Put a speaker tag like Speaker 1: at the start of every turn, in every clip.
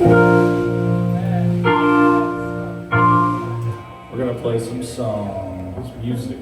Speaker 1: We're gonna play some songs, music.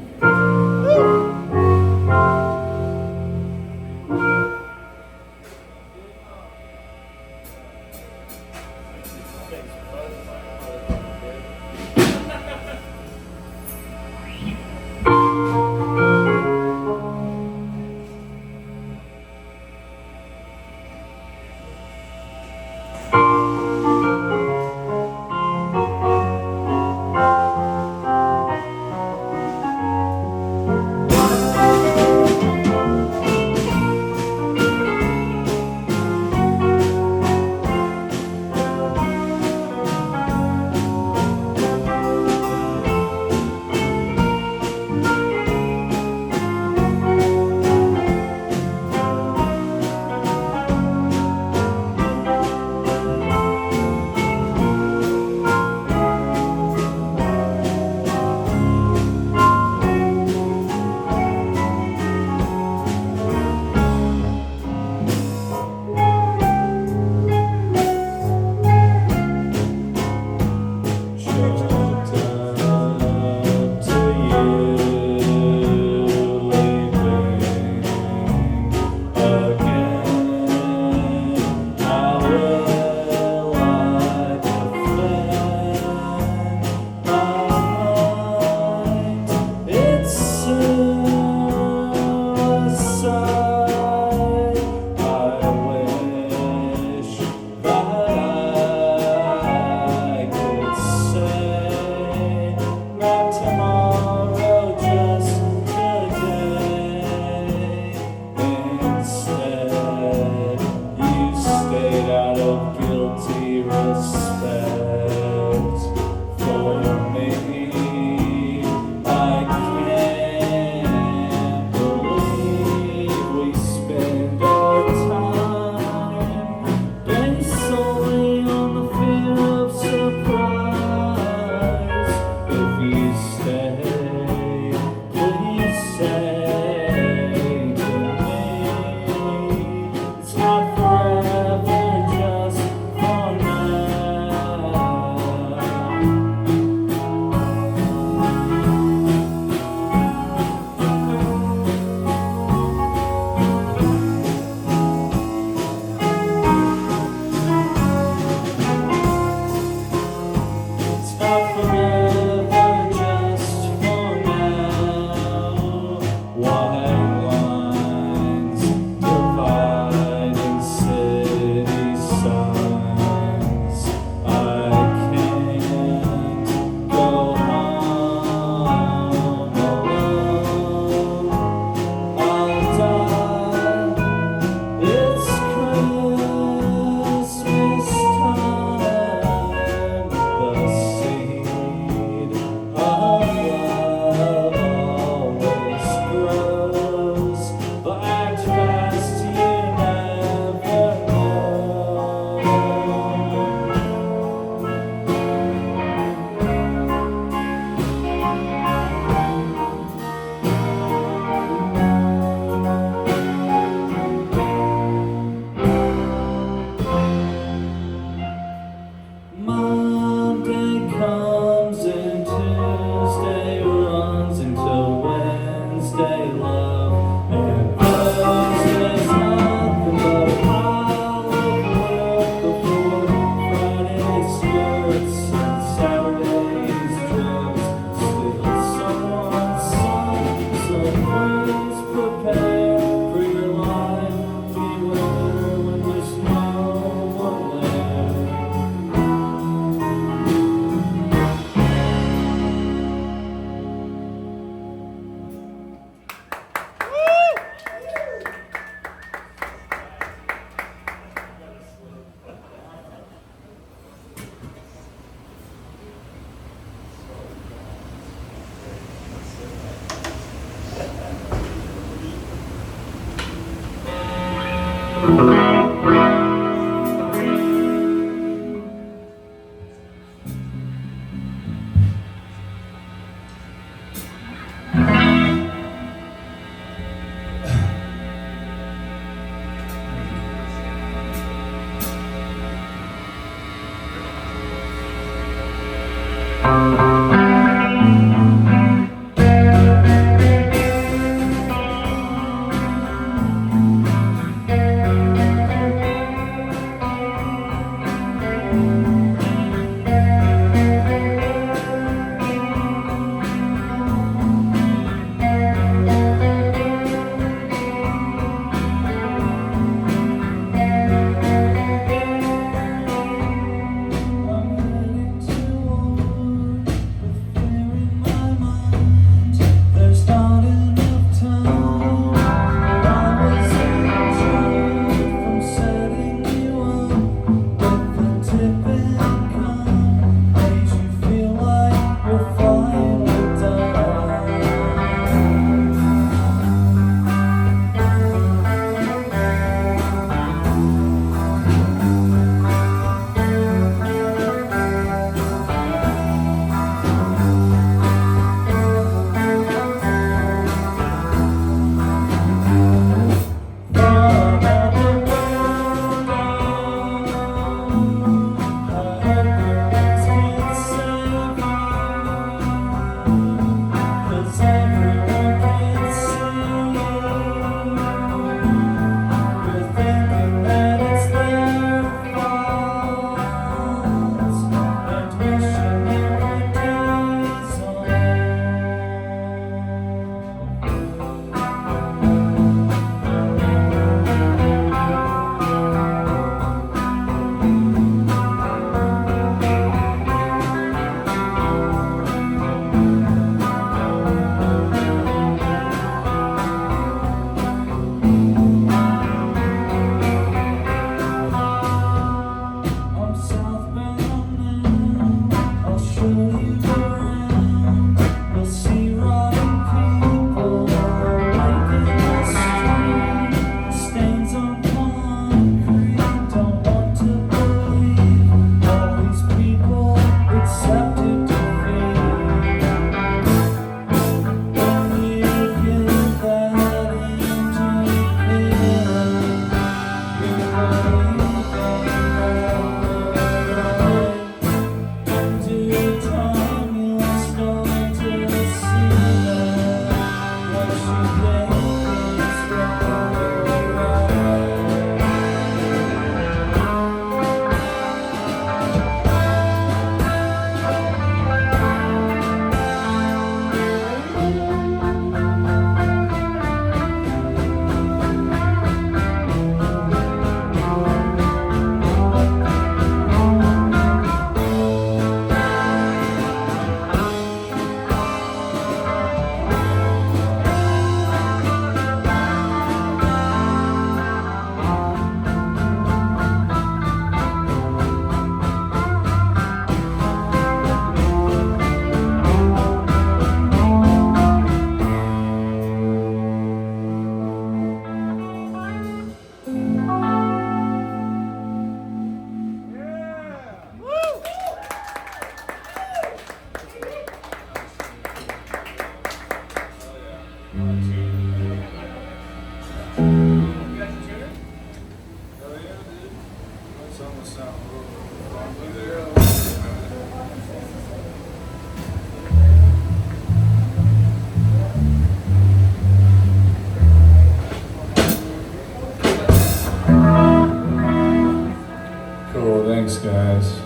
Speaker 1: Thanks, guys.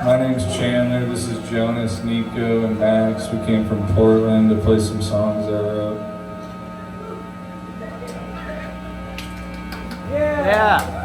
Speaker 1: My name's Chandler. This is Jonas, Nico, and Max. We came from Portland to play some songs that are up.
Speaker 2: Yeah.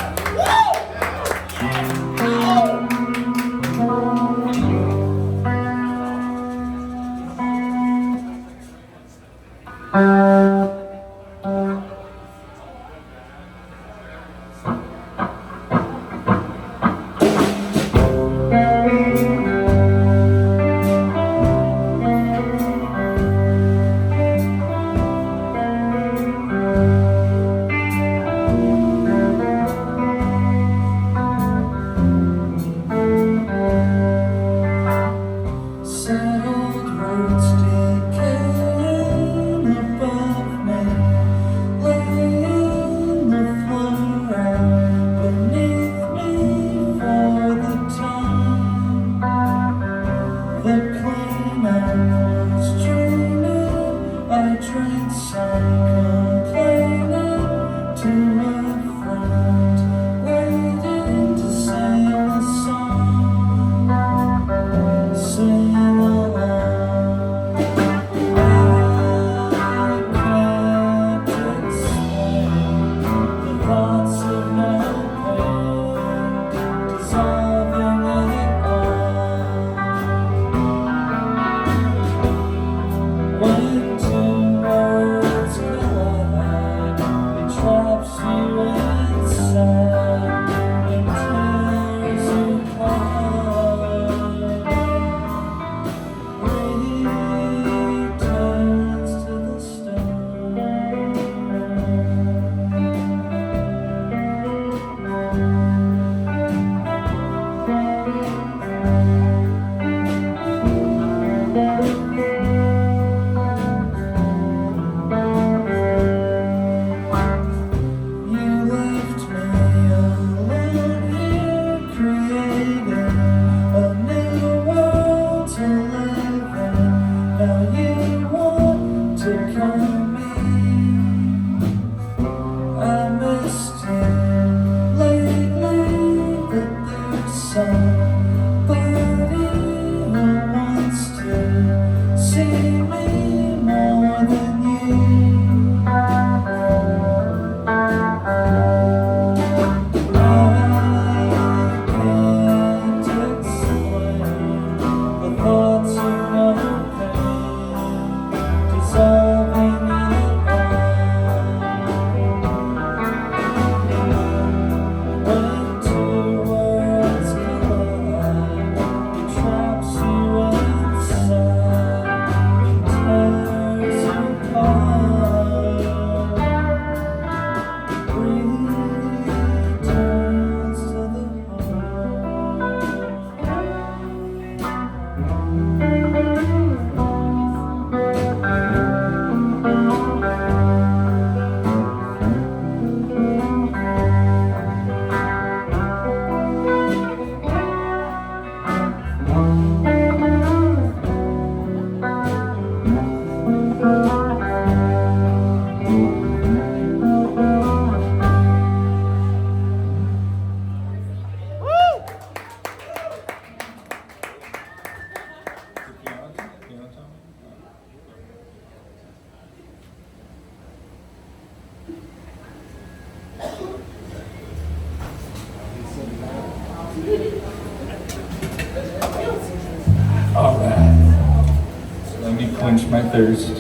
Speaker 1: All right. So let me quench my thirst.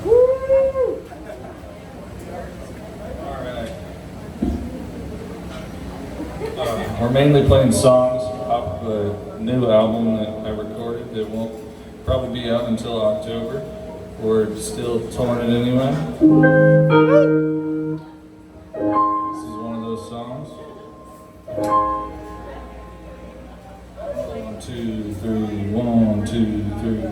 Speaker 1: All right. We're mainly playing songs off the new album that I recorded that won't probably be out until October. We're still touring it anyway. This is one of those songs. 1, 2, 3, 1, 2, 3.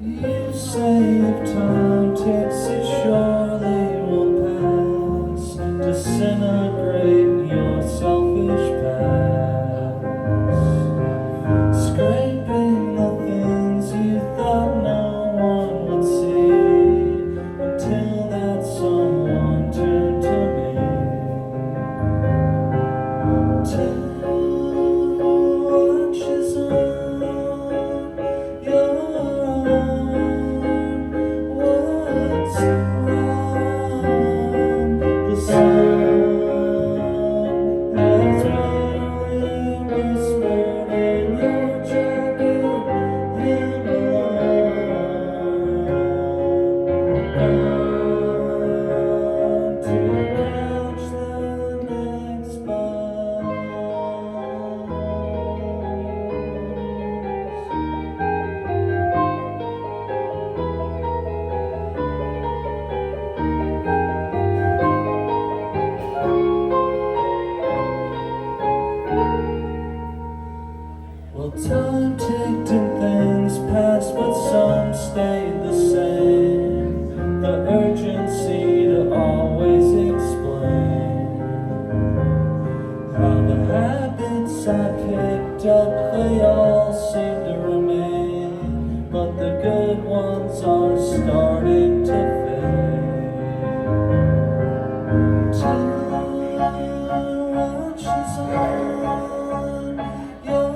Speaker 1: You say if time takes it, surely will pass. Disintegrate your selfish past. Scraping the things you thought no one would see, until that someone turned to me. Tell what she's on your Well, time ticked and things passed, but some stayed the same. The urgency to always explain how the habits I picked up, they all seem to remain, but the good ones are starting to fade. Tell what she's on your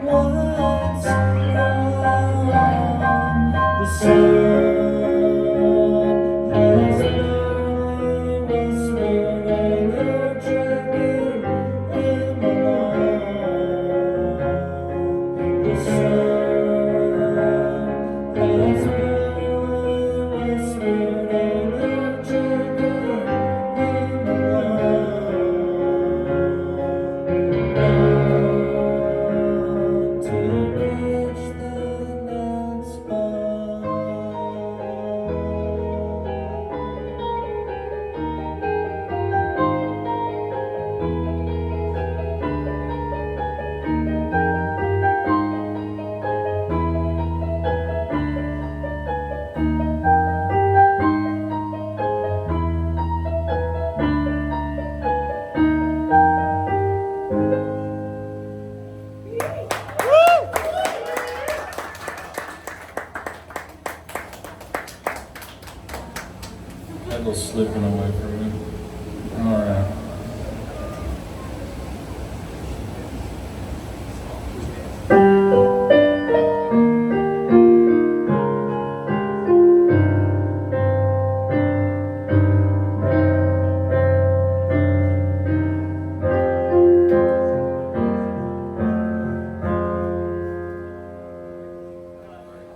Speaker 1: what's wrong. The sun has barely whispered in your jacket, him alone. The sun has barely whispered in your jacket, him alone. To catch the next bus. That was slipping away from me. All right.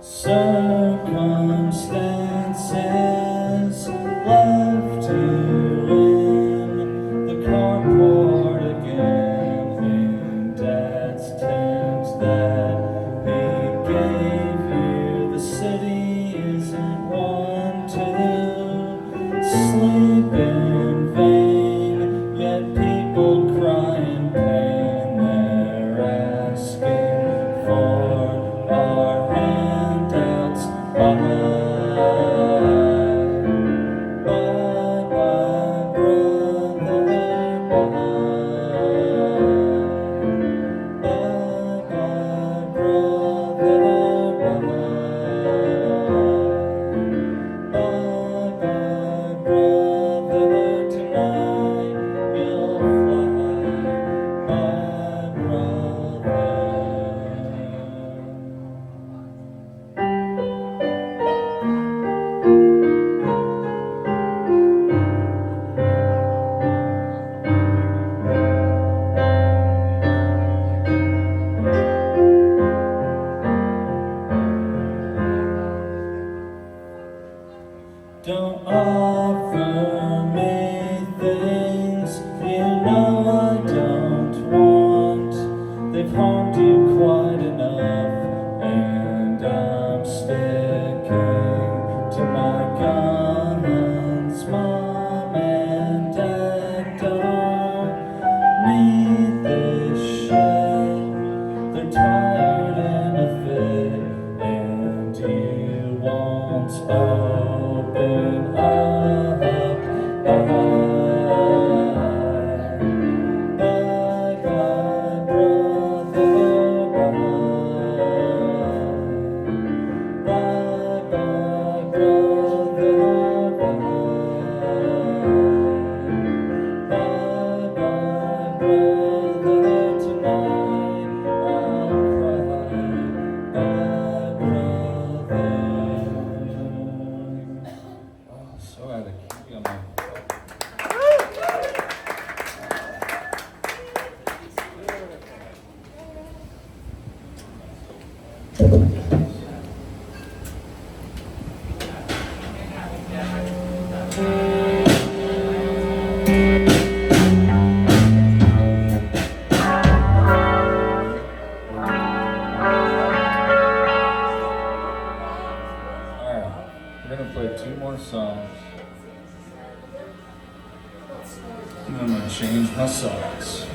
Speaker 1: Circumstances left you in the carport again, in Dad's tent that he gave you. The city isn't one to sleep in vain, yet people cry in pain. They're asking for our handouts. Bye, brother, bye, brother, We're gonna play 2 more songs, and I'm gonna change my socks.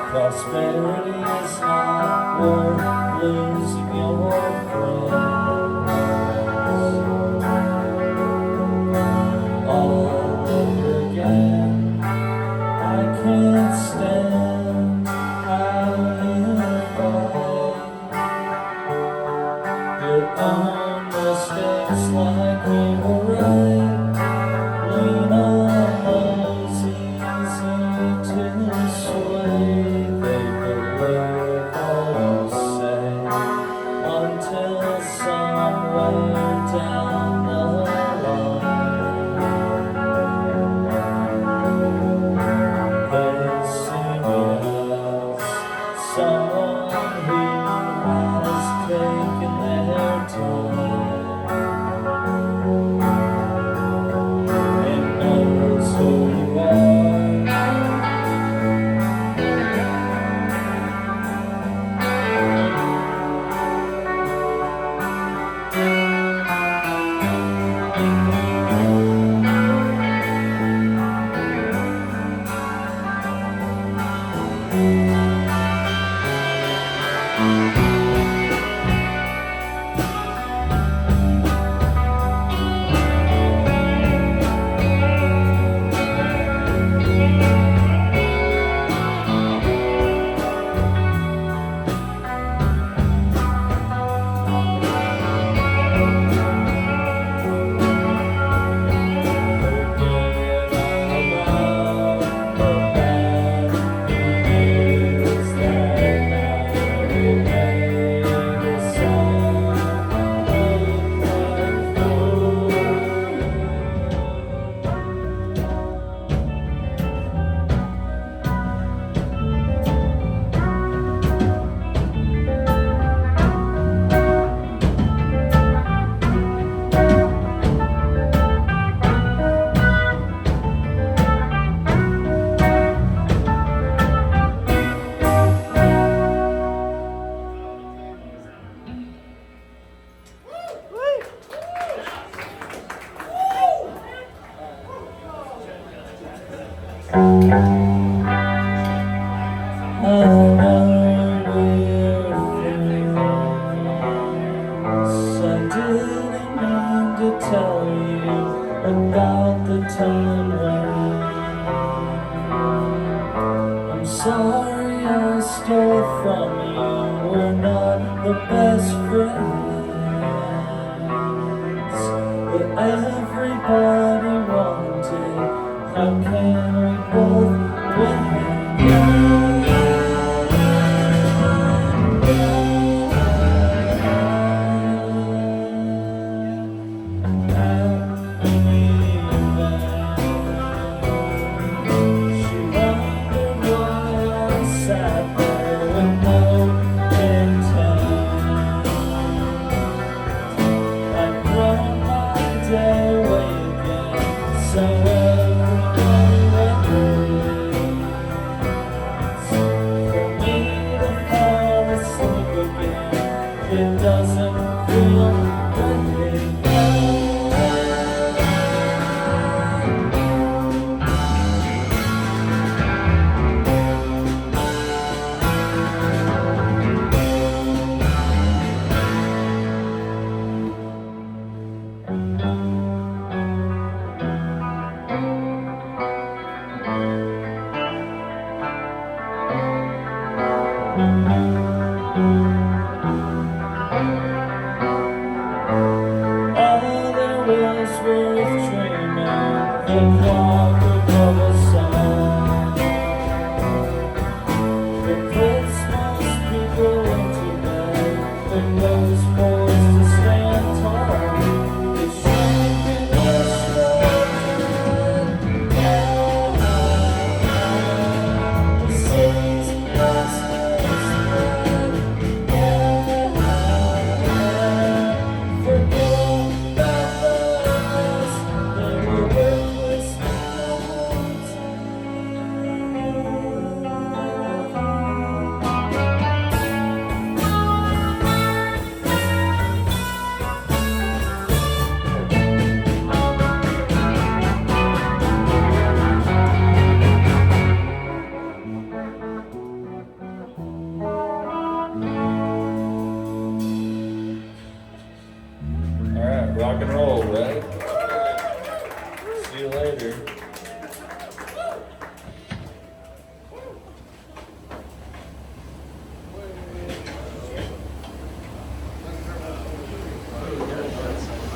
Speaker 1: Prosperity is not worth losing your friends. All over again, I can't stand how you fight your own mistakes like you were right. Lean on those easy to sway. Until somewhere down the line they see me as someone who has taken their time and knows who you are. Tell you about the time when I'm sorry I stole from you. We're not the best friends, but every How can we both win? It doesn't feel like it. All there was worth dreaming, the clock above the sun. It puts most people into bed, but those boys to stand tall. They shake and wish for the city's restless blood.
Speaker 2: All right, rock and roll, right? See you later.